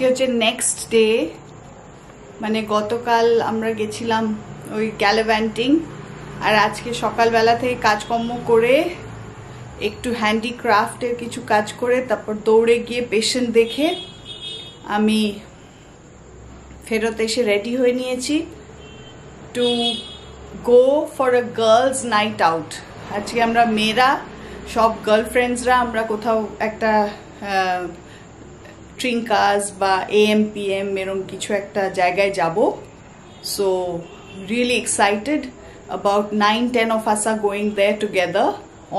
হচ্ছে next day, মানে গতকাল আমরা গেছিলাম ওই গ্যালাভ্যান্টিং, আর আজকে সকালবেলা থেকে কাজকর্ম করে একটু হ্যান্ডিক্রাফটের কিছু কাজ করে তারপর দৌড়ে গিয়ে পেশেন্ট দেখে আমি ফেরত এসে রেডি হয়ে নিয়েছি to go for a girls night out. আজকে আমরা মেয়েরা সব গার্লফ্রেন্ডসরা আমরা কোথাও একটা ট্রিঙ্কাস বা AMPM এরকম কিছু একটা জায়গায় যাব। So really excited, about 9-10 of us are going there together.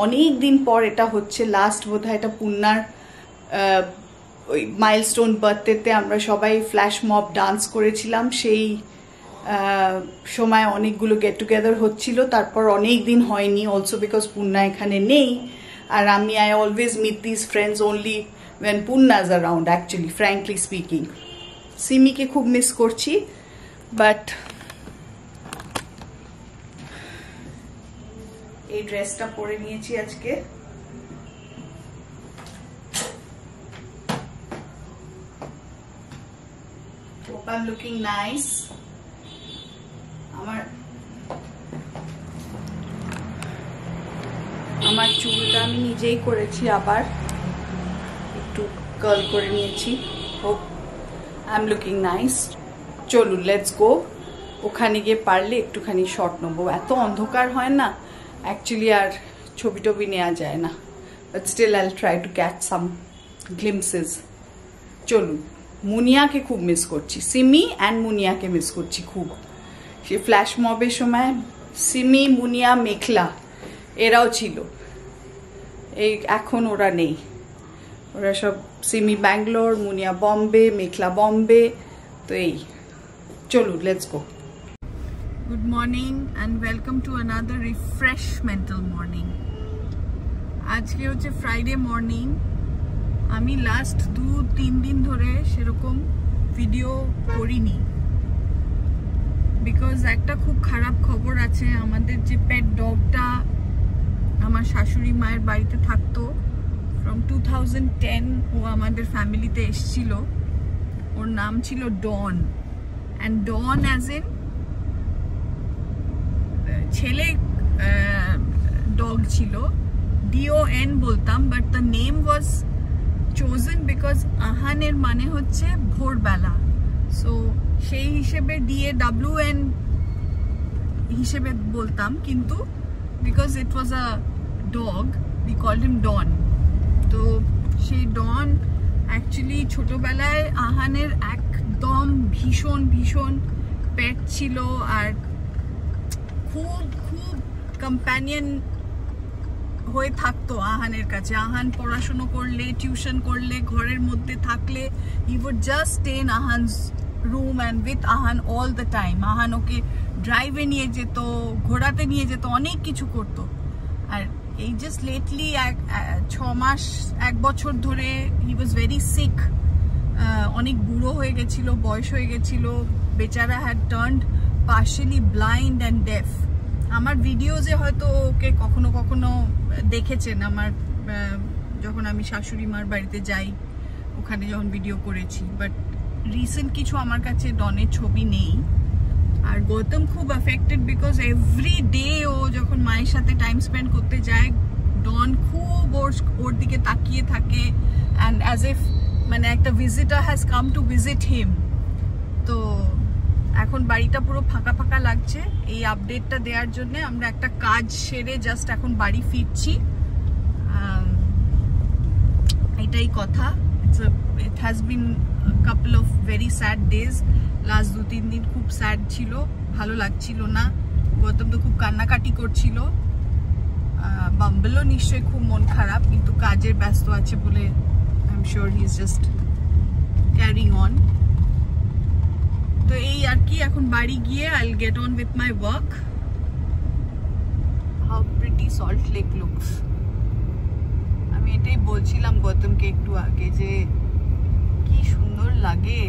অনেক দিন পর এটা হচ্ছে, লাস্ট বোধহয় এটা পূর্ণার ওই মাইলস্টোন বার্থডেতে আমরা সবাই ফ্ল্যাশ মব ডান্স করেছিলাম, সেই সময় অনেকগুলো গেট টুগেদার হচ্ছিল, তারপর অনেক দিন হয়নি, অলসো বিকজ পূর্ণা এখানে নেই। আর আমি I always meet this friends only when Purna is around, actually, frankly speaking. সিমিকে খুব মিস করছি, বাট এই ড্রেসটা পরে নিয়েছি আজকে। Hope I'm looking nice. আমার চুলটা আমি নিজেই করেছি, আবার একটু কার্ল করে নিয়েছি। Hope I am looking nice. চলুন লেটস গো। ওখানে গিয়ে পারলে একটুখানি শর্ট নেবো, এত অন্ধকার হয় না অ্যাকচুয়ালি, আর ছবি টবি নেওয়া যায় না, but still I will try to catch some glimpses. চলুন, মুনিয়াকে খুব মিস করছি, সিমি অ্যান্ড মুনিয়াকে মিস করছি খুব। সে ফ্ল্যাশ মবের সময় সিমি, মুনিয়া, মেখলা এরাও ছিল, এই এখন ওরা নেই, ওরা সব সিমি ব্যাঙ্গালোর, মুনিয়া বম্বে, মেখলা বম্বে। তো এই চলুন let's go. Good morning and welcome to another refreshmental morning. আজকে হচ্ছে ফ্রাইডে মর্নিং। আমি লাস্ট 2-3 দিন ধরে সেরকম ভিডিও করিনি, বিকজ একটা খুব খারাপ খবর আছে। আমাদের যে পেট ডগটা আমার শাশুড়ি মায়ের বাড়িতে থাকতো ফ্রম 2010, ও আমাদের ফ্যামিলিতে এসছিল। ওর নাম ছিল Don, and Don as in ছেলে ডগ ছিল, DON বলতাম, but the name was chosen because আহানের মানে হচ্ছে ভোরবেলা। সো সেই হিসেবে DAWN হিসেবে বলতাম, কিন্তু because it was a dog we called him Don. তো সেই ডন অ্যাকচুয়ালি ছোটবেলায় আহানের একদম ভীষণ ভীষণ পেট ছিল, আর খুব খুব কম্প্যানিয়ন হয়ে থাকতো আহানের কাছে। আহান পড়াশুনো করলে, টিউশন করলে, ঘরের মধ্যে থাকলে, he would just stay in Ahaan's room and with Ahaan all the time. Ahaan ওকে ড্রাইভে নিয়ে যেত, ঘোরাতে নিয়ে যেত, অনেক কিছু করতো। আর এই জাস্ট লেটলি 6 মাস 1 বছর ধরে হি ওয়াজ ভেরি সিক, অনেক বুড়ো হয়ে গেছিল, বয়স হয়ে গেছিল, বেচারা had turned partially blind and deaf. আমার ভিডিওজে হয়তো ওকে কখনো কখনো দেখেছেন, আমার যখন আমি শাশুড়ি মার বাড়িতে যাই ওখানে যখন ভিডিও করেছি, বাট রিসেন্ট কিছু আমার কাছে ডনের ছবি নেই। আর গৌতম খুব অ্যাফেক্টেড বিকজ এভরি ডে ও যখন মায়ের সাথে টাইম স্পেন্ড করতে যায়, ডন খুব ওর দিকে তাকিয়ে থাকে, অ্যান্ড অ্যাজ ইফ মানে একটা visitor has come to visit him. তো এখন বাড়িটা পুরো ফাঁকা ফাঁকা লাগছে। এই আপডেটটা দেওয়ার জন্য আমরা একটা কাজ সেরে জাস্ট এখন বাড়ি ফিরছি, এটাই কথা। It has been couple of very sad days. Last 2-3 দিন খুব স্যাড ছিল, ভালো লাগছিল না। গৌতম তো খুব কান্নাকাটি করছিল, বাম্বলও নিশ্চয়ই খুব মন খারাপ, কিন্তু কাজের ব্যস্ত আছে বলে I am sure he is just carrying on. তো এই আর কি, এখন বাড়ি গিয়ে I will get on with my work. How pretty salt lake looks. আমি এটাই বলছিলাম গৌতমকে একটু আগে যে কি সুন্দর লাগে,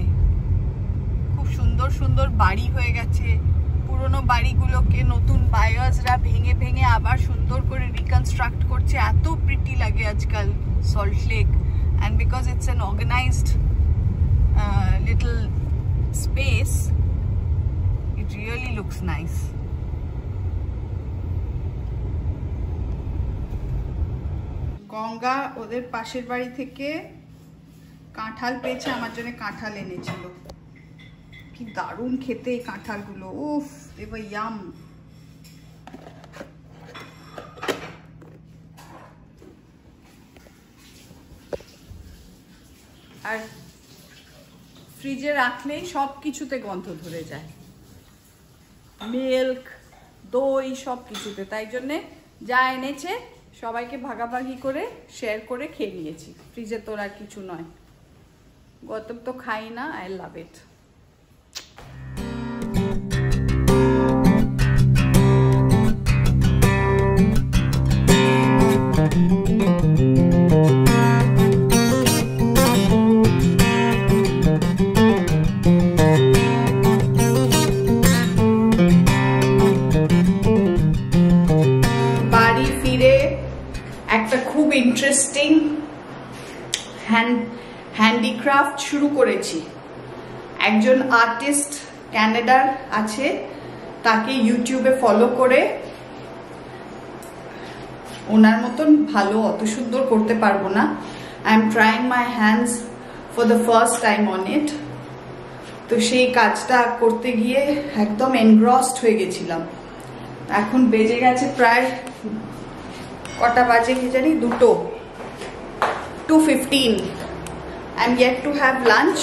খুব সুন্দর সুন্দর বাড়ি হয়ে গেছে। পুরনো বাড়িগুলোকে নতুন বায়ার্সরা ভেঙে ভেঙে আবার সুন্দর করে রিকনস্ট্রাক্ট করছে, এত প্রিটি লাগে আজকাল Salt Lake. And because it's an organised little space, it really looks nice. Ganga ওদের পাশের বাড়ি থেকে কাঁঠাল পেয়েছে, আমার জন্য কাঁঠাল এনেছিল। কি দারুণ খেতে এই কাঁঠালগুলো, উফ they were yum। আর ফ্রিজে রাখলেই সব কিছুতে গন্ধ ধরে যায়, মিল্ক, দই, সব কিছুতে। তাই জন্যে যা এনেছে সবাইকে ভাগাভাগি করে শেয়ার করে খেয়ে নিয়েছি। ফ্রিজে তোর আর কিছু নয়, গতম তো খাই না, আই লাভ ইট। বাড়ি ফিরে একটা খুব ইন্টারেস্টিং হ্যান্ডিক্রাফট শুরু করেছি। একজন আর্টিস্ট ক্যানাডার আছে, তাকে ইউটিউবে ফলো করে, ওনার মতন ভালো অত সুন্দর করতে পারবো না। I am trying my hands for the first time on it. তো সেই কাজটা করতে গিয়ে একদম এনগ্রসড হয়ে গেছিলাম। এখন বেজে গেছে প্রায়, কটা বাজে কি জানি, 2:15। I am yet to have lunch.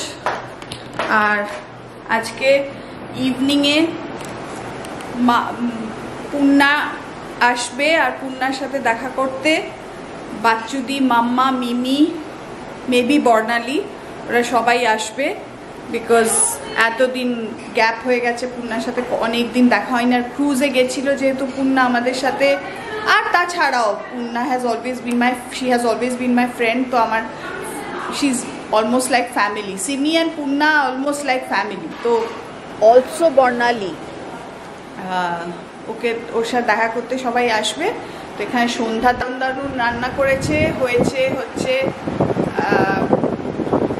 আর আজকে ইভিনিংয়ে পূর্ণা আসবে, আর পূর্ণার সাথে দেখা করতে বাচ্চুদি, মাম্মা, মিমি, মেবি বর্ণালী, ওরা সবাই আসবে। বিকজ এতদিন গ্যাপ হয়ে গেছে, পূর্ণার সাথে অনেক দিন দেখা হয়নি। আর ক্রুজে গেছিলো যেহেতু পূর্ণা আমাদের সাথে, আর তাছাড়াও Purna she has always been my friend. তো আমার she is almost like family. Simi and Purna almost like family. তো অলসো বর্ণালী, ওর সাথে দেখা করতে সবাই আসবে। তো এখানে সন্ধ্যা দারুণ রান্না করেছে, হচ্ছে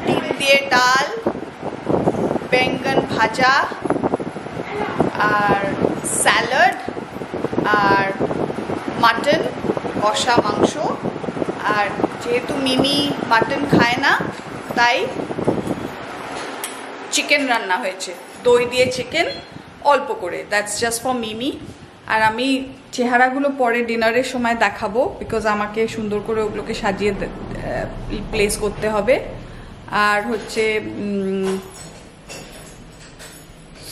ডিম দিয়ে ডাল, বেঙ্গন ভাজা, আর স্যালাড, আর মাটন, কষা মাংস। আর যেহেতু মিমি মাটন খায় না, তাই চিকেন রান্না হয়েছে, দই দিয়ে চিকেন অল্প করে, দ্যাটস জাস্ট ফর মিমি। আর আমি চেহারাগুলো পরে ডিনারের সময় দেখাবো, বিকজ আমাকে সুন্দর করে ওগুলোকে সাজিয়ে প্লেস করতে হবে। আর হচ্ছে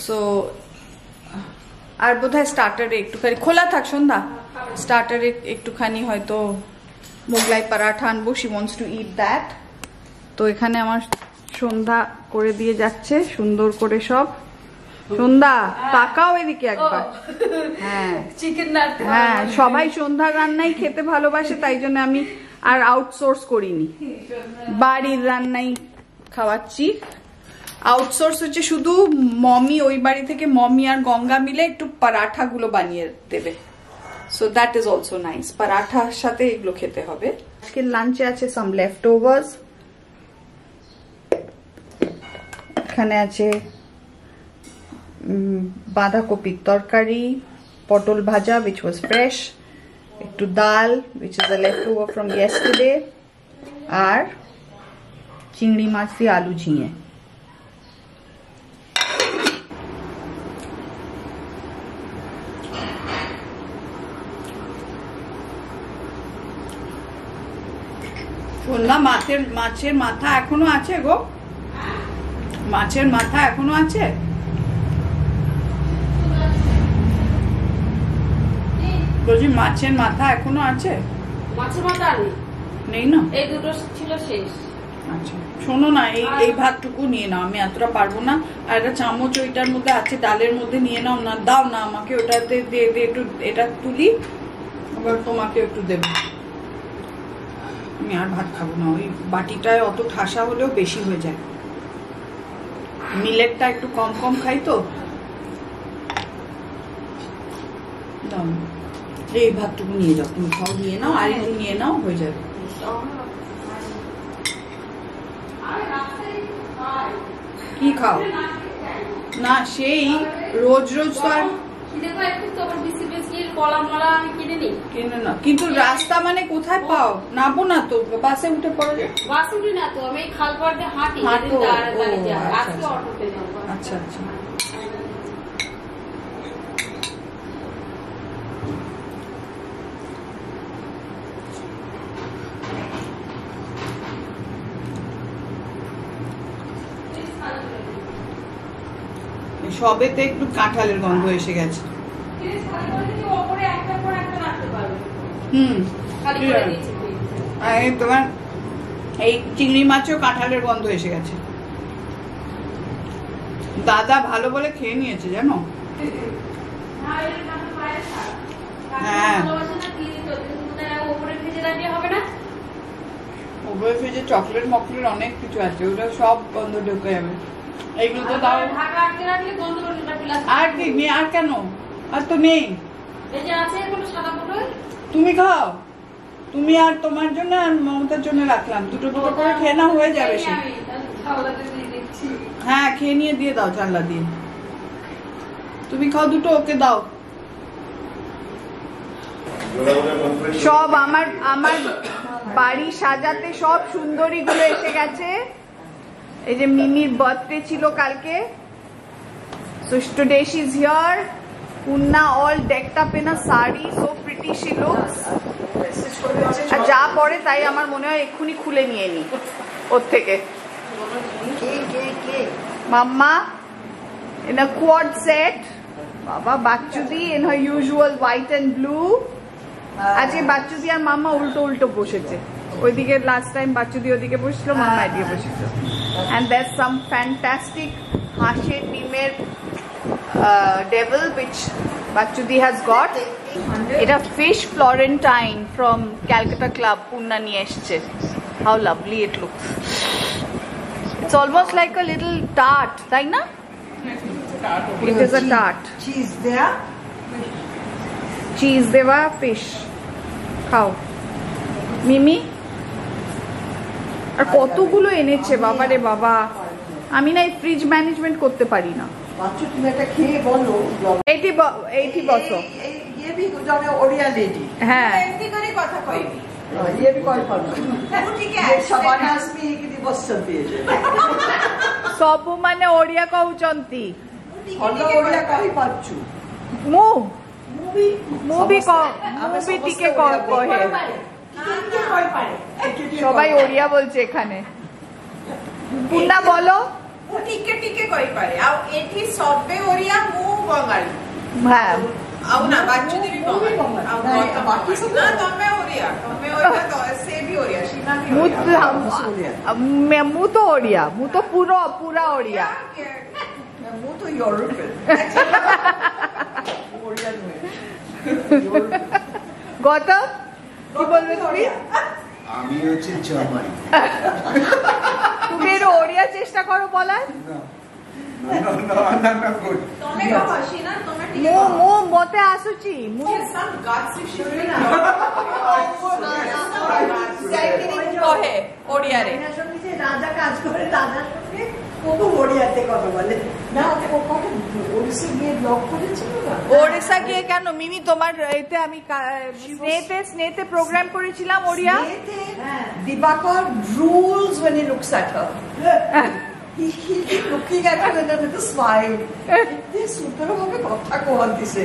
সো আর বোধহয় স্টার্টারে একটুখানি খোলা থাক সন্ধ্যা, স্টার্টারে একটুখানি হয়তো মোগলাই পরাঠা আনবো, she wants to it that. তো এখানে আমার সন্ধ্যা করে দিয়ে যাচ্ছে সুন্দর করে সব। সন্ধ্যা তাকাও এদিকে একবার। হ্যাঁ হ্যাঁ, সবাই সন্ধ্যার রান্নাই খেতে ভালোবাসে, তাই জন্য আমি আর আউটসোর্স করিনি, বাড়ির রান্নাই খাওয়াচ্ছি। আউটসোর্স হচ্ছে শুধু মমি, ওই বাড়ি থেকে মমি আর গঙ্গা মিলে একটু পরাঠাগুলো বানিয়ে দেবে। So that is also nice, পরাঠার সাথে এগুলো খেতে হবে। আজকে লাঞ্চে আছে সাম লেফট ওভার্স। এখানে আছে বাঁধাকপির তরকারি, পটল ভাজা which was fresh, একটু ডাল which is a leftover from yesterday, আর চিংড়ি মাছ দিয়ে আলু ঝিঙে। সন্ধ্যা, মাছের মাথা এখনো আছে গো, মাছের মাথা এখনো আছে। বলছি মাছের মাথা এখনো আছে? মাছের মাথা নেই না, এই দুটো ছিল শেষ। আচ্ছা শোনো না, এই ভাতটুকু নিয়ে নাও, আমি এতটা পারবো না। আর একটা চামচ ওইটার মধ্যে আছে, ডালের মধ্যে নিয়ে নাও না, দাও না আমাকে, ওটাতে দিয়ে একটু এটা তুলি, আবার তোমাকে একটু দেবো। আমি আর ভাত খাবো না, ওই বাটিটায় অত ঠাসা হলেও বেশি হয়ে যায়। মিলেটটা একটু কম কম খাই তো। দাও, এই ভাতটুকু নিয়ে যাও, তুমি খাও, নিয়ে নাও, আর একটু নিয়ে নাও, হয়ে যাবে। কি খাও না সেই রোজ রোজ তো আর কিনে না, কিন্তু রাস্তা মানে কোথায় পাও? নাবো না তো, বাসে উঠে পড়ে যায়। বাসে উঠে না তো, আমি খালপাড় দিয়ে হাঁটি। আচ্ছা আচ্ছা, সবেতে একটু কাঁঠালের গন্ধ এসে গেছে। তোমার এই চিংড়ি মাছও কাঁঠালের গন্ধ এসে গেছে। দাদা ভালো বলে খেয়ে নিয়েছে জানো। হ্যাঁ, ওপরে ফ্রিজে চকলেট মকলেট অনেক কিছু আছে, ওটা সব গন্ধ ঢুকে যাবে। এইগুলো তো তাও আর কি, আর কেন, আর তো নেই। তুমি খাও, তুমি আর তোমার জন্য আর মমতার জন্য রাখলাম, দুটো দুটো করে খেয়ে না, হয়ে যাবে সে। হ্যাঁ, খেয়ে নিয়ে দিয়ে দাও জানলা দিয়ে। তুমি খাও দুটো, ওকে দাও। সব আমার বাড়ি সাজাতে সব সুন্দরী গুলো এসে গেছে। এই যে মিমির বার্থডে ছিল কালকে, so today she's here. Punna all decked up in a sari, so pretty she looks. আর যা পরে তাই আমার মনে হয় এক্ষুনি খুলে নিয়ে নি ওর থেকে। মাম্মা in a quad set, বাবা বাচ্চুদি in her usual white and blue. আজকে বাচ্চুদি আর মাম্মা উল্টো উল্টো বসেছে, ওইদিকে লাস্ট টাইম বাচ্চুদি ওদিকে বসছিল, মাম্মা এদিকে বসেছিল। and there's some fantastic হাঁসের ডিমের devil which বাচ্চুদি has got. এটা fish florentine from Calcutta Club, Punna নিয়ে এসেছে। how lovely it looks. It's almost like a little tart, তাই না? It is a tart. Cheese there. Cheese দেওয়া fish খাও মিমি। আর কতগুলো এনেছে বাবা রে বাবা, আমি না এই ফ্রিজ ম্যানেজমেন্ট করতে পারি না। বাচ্চু তুমি এটা খেয়ে বলো। এইটি বছর ये भी जाने ओडिया लेडी। হ্যাঁ, এমনি করে কথা কইবি। ये भी कोई पर ঠিক আছে, शबाना आसमी की दिवस चलती है ସବୁ ମାନେ ଓଡିଆ କହୁଛନ୍ତି। ଅନ୍ୟ ଓଡିଆ କହି ପାରୁଛୁ। ମୁଁ ମୁଭି ଟିକେ কহে, সবাই ওড়িয়া বলছে এখানে। পুন্না বলো। ମୁଁ ଟିକେ ଟିକେ କହିପାରେ, ଆଉ ଏଠି ସବେ ଓଡିଆ, ମୁଁ ବଙ୍ଗାଳୀ। হ্যাঁ, ଆଉ ନା ବାଚୁଦି ବି ବଙ୍ଗାଳୀ, ଆଉ ବାକି ସବୁ ନା ତମେ ଓଡିଆ, ତ ସେ ବି ଓଡିଆ, ସୀମା ବି ଓଡିଆ। ମୁଁ তো ওড়িয়া, ମୁଁ তো পুরা ওড়িয়া। ମୁଁ ତ ୟୁରୋପିଆନ, ওড়িয়া নয়। গৌতম কি বলবে তুমি? আমি হচ্ছে জার্মানি। তুমি এর ওড়িয়া চেষ্টা করো বলার। ତମେ କହ ସୀନା, ତମେ ଟିକେ ମୁଁ ମତେ ଆସୁଛି। ମୁଁ some guts if she really কহে ওড়িয়ারে। যে রাজা কাজ করে, রাজার সঙ্গে কত ওড়িয়াতে কথা বলে না, ও কত ওড়িশা গিয়ে ব্লগ করেছিল না। ওড়িশা গিয়ে কেন মিমি, তোমার এতে আমি স্নেতে প্রোগ্রাম করেছিলাম Odia. Dibakar drools when he looks at her. He keep looking at her with a smile. This সুন্দরভাবে কথা কওয়া দিছে।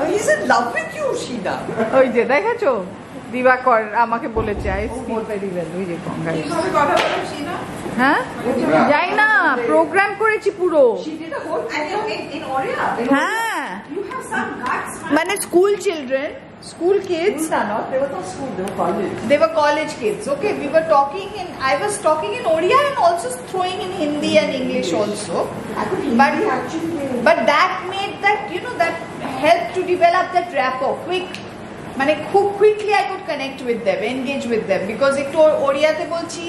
He's in love with you, Sheena. ওই যে দেখেছো, দিবাকর আমাকে বলেছে আই স্পিক ভেরি ওয়েল। ওই যে গঙ্গায় কিভাবে কথা বলো সীনা? হ্যাঁ, যাই না, প্রোগ্রাম করেছি পুরো। She did a whole in Oria. হ্যাঁ, You have some guts. মানে school children, school kids. No, they were not school, they were college. They were college kids. Okay, we were talking in, I was talking in Odia and also throwing in Hindi and English also. But that made that, you know, that helped to develop that rapport quick. মানে খুব quickly I could connect with them, engage with them, because একটু ওড়িয়াতে বলছি,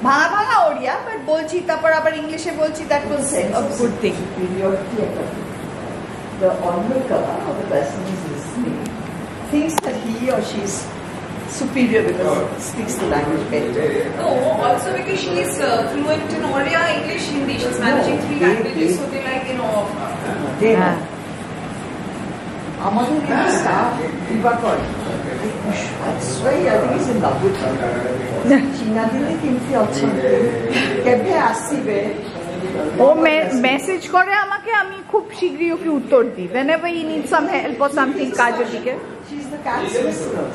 ভাঙা Odia, but বলছি তারপর আবার ইংলিশে বলছি, that was a good thing. The onlooker of the person who's listening thinks that he or she's superior because he speaks the language better. No, also because she is fluent in Oriya, English, Hindi. She's managing 3 languages, so they like, you know. আমাদের staff, Dibakar, I swear, I think he's in love with her. China dile kimti achhante. Kebe asibe? O message করে আমাকে, আমি খুব শীঘ্রই ওকে উত্তর দিই whenever he needs some help or something কাজের দিকে। She's the cat's listener.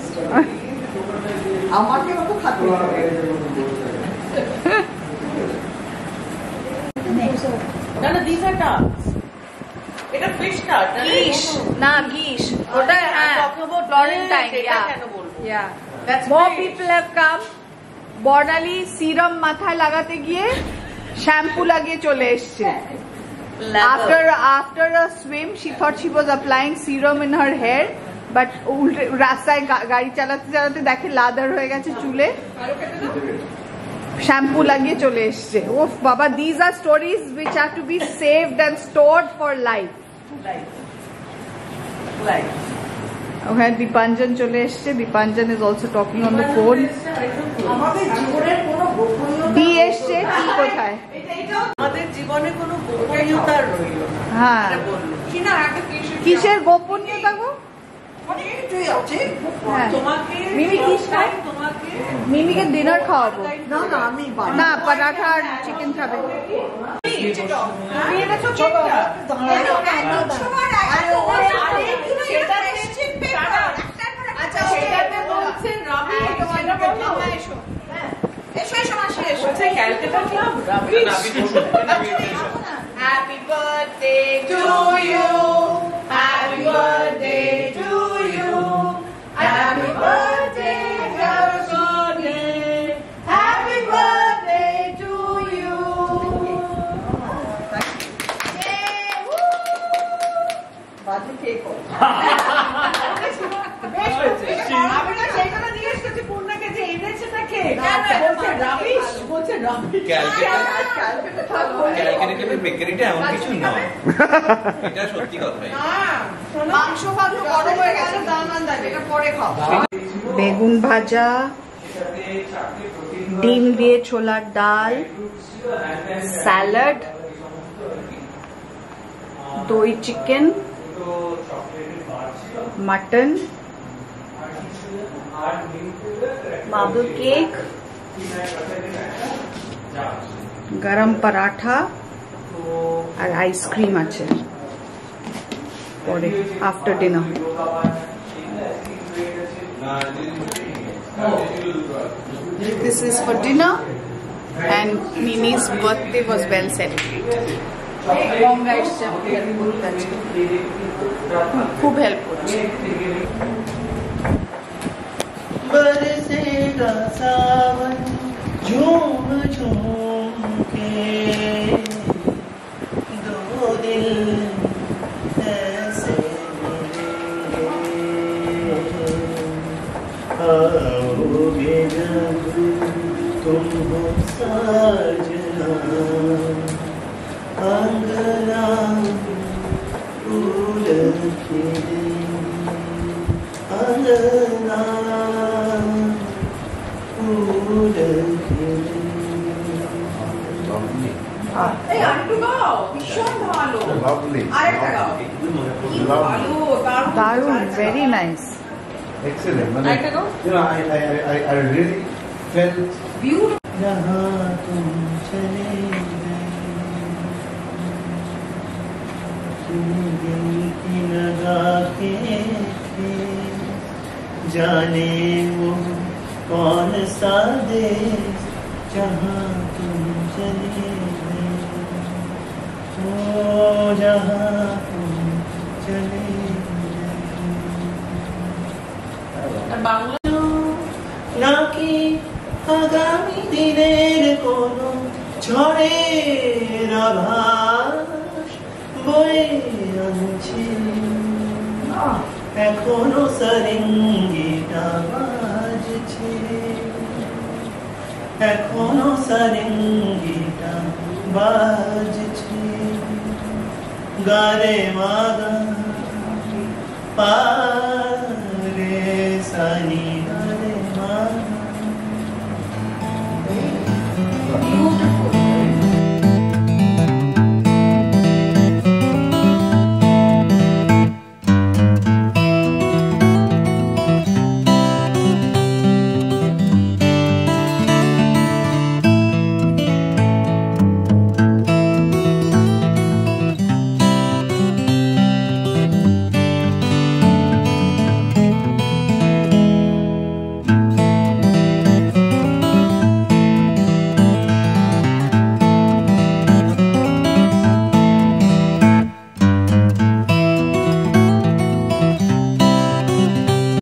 আমাকে মতো খাতে হবে। No, these are ducks. It's a fish duck. Geese, না geese, ওটা হ্যাঁ Florentine, yeah. That's More fish. people have come. Barnali serum মাথায় লাগাতে গিয়ে শ্যাম্পু লাগিয়ে চলে এসছে। After a swim, she thought she was applying serum in her hair, but রাস্তায় গাড়ি চালাতে চালাতে দেখে লাদার হয়ে গেছে চুলে, শ্যাম্পু লাগিয়ে চলে এসছে। ওফ বাবা, these are stories which have to be saved and stored for life. ওখানে দীপাঞ্জন চলে এসছে। Dipanjan is also talking on the phone. আমাদের জীবনের কোনো গোপনীয়তা দি এসছে, কি কোথায়? আমাদের জীবনে কোনো গোপনীয়তা রইল না। হ্যাঁ, কি না একটা কিসের গোপনীয়তা গো? অনেকটাই আছে। হ্যাঁ, তোমাকে মিমি কিস খায়? তোমাকে মিমিকে ডিনার খাওয়াবো। না না আমি বানাই। না, পরাঠা আর চিকেন খাবে। আমি এটা ছোটটা আচ্ছা সেটাতে বলছে রবি তোমাদের বললো এসো এসো মাসি এসো Calcutta club Rabi happy birthday to you happy birthday to you happy birthday happy birthday to you বাজে কেক হবে। আমি না সেই কথা জিজ্ঞেস করছি পূর্ণাকে যে এনেছে নাকি বলছে রাবিশ বলছে রাবিশ ক্যালকাটা বেকারিটা এমন কিছু নয়, এটা সত্যি কথাই। মাংস ভালো গরম হয়ে গেছে দান আন্দাজ এটা পরে খাও। বেগুন ভাজা, ডিম দিয়ে ছোলার ডাল, স্যালাড, দই চিকেন, মটন, মার্বল কেক, গরম পরাঠা আর আইসক্রিম আছে পরে after dinner. This is for dinner and Mimi's birthday was well celebrated. Ganga এসছে আমাকে হেল্প করতে, আজকে খুব হেল্প করছে। बरसेगा सावन झूम झूम के, दो दिल ऐसे मिलेंगे, आओगे जब तुम हो साजना, अंगना फूल खिले, अंगना फूल खिले। এই আরেকটু গাও, ভীষণ ভালো। Lovely. আরেকটা গাও। ভালো, দারুণ। দারুণ, ভেরি নাইস। Excellent. আরেকটা গাও। You know, I really felt beautiful. जहाँ तुम चले गए, दिल की नगाहे थे, जाने वो कौन सा देश जहाँ तुम चले गए, ओ जहाँ तुम चले गए। বাংলা নাকি আগামী দিনের কোনো ঝড়ের আভাস বয়ে আনছে, এখনো সারেঙ্গিটা বাজছে, এখনো সারেঙ্গিটা বাজছে, গারে মাগা পারে সানি গারে Beautiful.